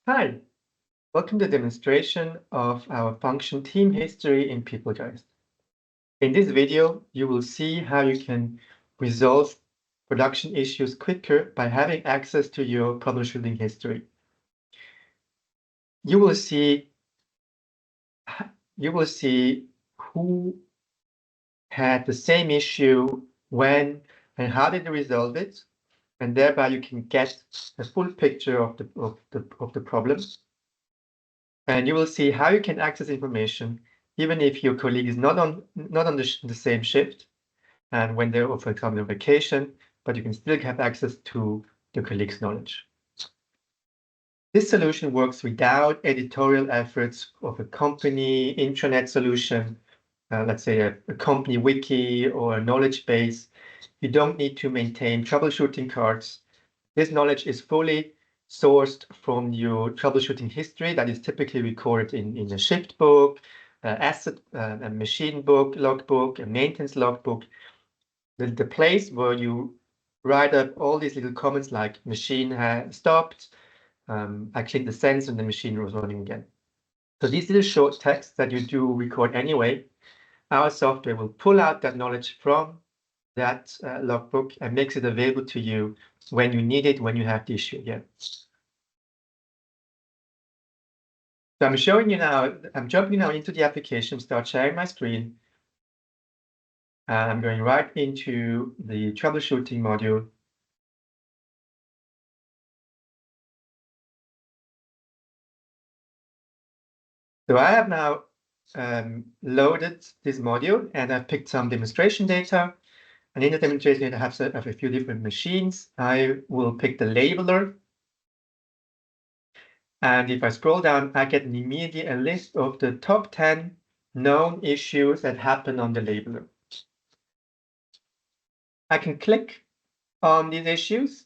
Hi, welcome to the demonstration of our function team history in PeopleGeist. In this video, you will see how you can resolve production issues quicker by having access to your troubleshooting history. You will see who had the same issue, when, and how did they resolve it, and thereby you can get a full picture of the problem. And you will see how you can access information even if your colleague is not on the same shift and when they're, for example, on vacation, but you can still have access to the colleague's knowledge. This solution works without editorial efforts of a company intranet solution, let's say a company wiki or a knowledge base. You don't need to maintain troubleshooting cards. This knowledge is fully sourced from your troubleshooting history that is typically recorded in a shift book, a machine book, logbook, a maintenance logbook, the place where you write up all these little comments like machine has stopped, I clicked the sensor and the machine was running again. So these little short texts that you do record anyway, our software will pull out that knowledge from that logbook and makes it available to you when you need it, when you have the issue again. So I'm showing you now, I'm jumping now into the application, start sharing my screen. And I'm going right into the troubleshooting module. So I have now loaded this module and I've picked some demonstration data. And in the demonstration data, I have a few different machines. I will pick the labeler. And if I scroll down, I get immediately a list of the top 10 known issues that happen on the labeler. I can click on these issues,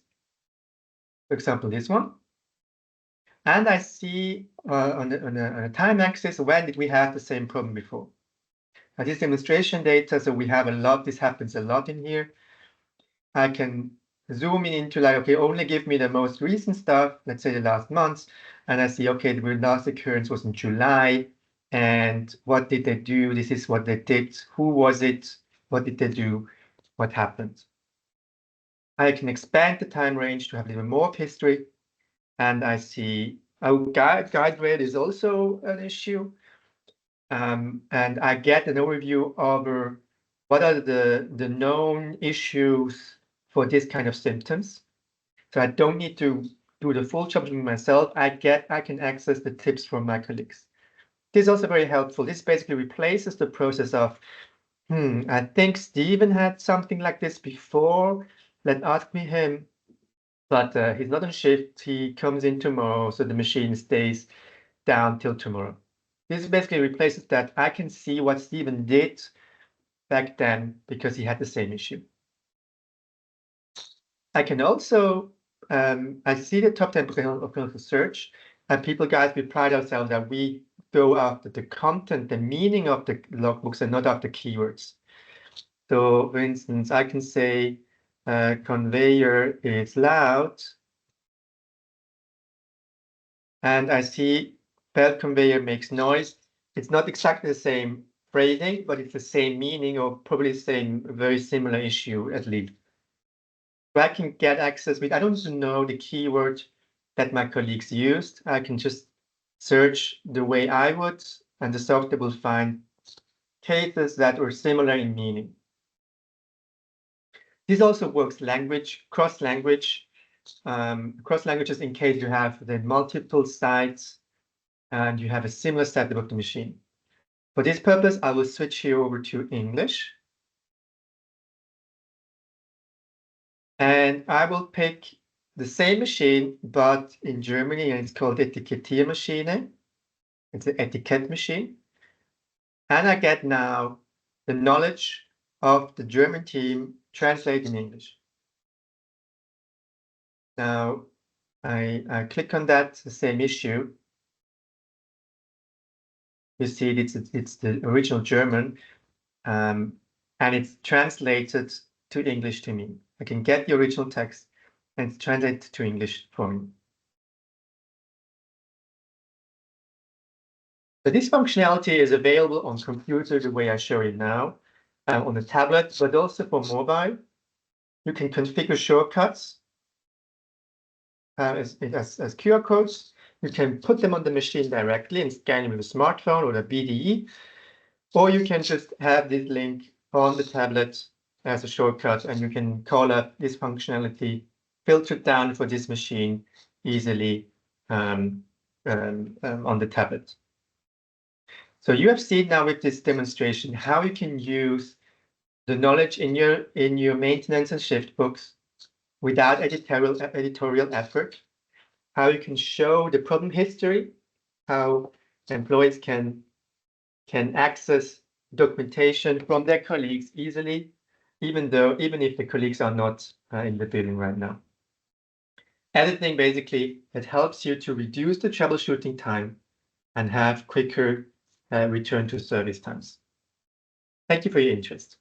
for example, this one. And I see on a time axis, when did we have the same problem before? Now, this demonstration data, so we have a lot, this happens a lot in here. I can zoom in into like, okay, only give me the most recent stuff, let's say the last months, and I see, okay, the last occurrence was in July, and what did they do? This is what they did. Who was it? What did they do? What happened? I can expand the time range to have a little more of history, and I see, oh, guide rail is also an issue, and I get an overview over what are the known issues for this kind of symptoms. So I don't need to do the full troubleshooting myself. I can access the tips from my colleagues. This is also very helpful. This basically replaces the process of, I think Stephen had something like this before. Let's ask me him. But he's not on shift. He comes in tomorrow, so the machine stays down till tomorrow. This basically replaces that. I can see what Stephen did back then because he had the same issue. I can also, I see the top 10% of clinical search, and PeopleGeist, we pride ourselves that we go after the content, the meaning of the logbooks, and not after keywords. So, for instance, I can say conveyor is loud, and I see belt conveyor makes noise. It's not exactly the same phrasing, but it's the same meaning, or probably the same, very similar issue at least. So I can get access with, I don't even know the keyword that my colleagues used. I can just search the way I would, and the software will find cases that are similar in meaning. This also works cross languages in case you have the multiple sites and you have a similar setup of the machine. For this purpose, I will switch here over to English. And I will pick the same machine, but in Germany, and it's called Etikettiermaschine. It's an etiquette machine. And I get now the knowledge of the German team translated in English. Now, I click on that, the same issue. You see it's the original German, and it's translated to English to me. I can get the original text and it's translated to English for me. So this functionality is available on computer the way I show you now, on the tablet, but also for mobile. You can configure shortcuts as QR codes. You can put them on the machine directly and scan it with a smartphone or a BDE, or you can just have this link on the tablet as a shortcut, and you can call up this functionality filtered down for this machine easily on the tablet. So you have seen now with this demonstration how you can use the knowledge in your maintenance and shift books without editorial effort, how you can show the problem history, how employees can access documentation from their colleagues easily, even if the colleagues are not in the building right now. Everything basically that helps you to reduce the troubleshooting time and have quicker return to service times. Thank you for your interest.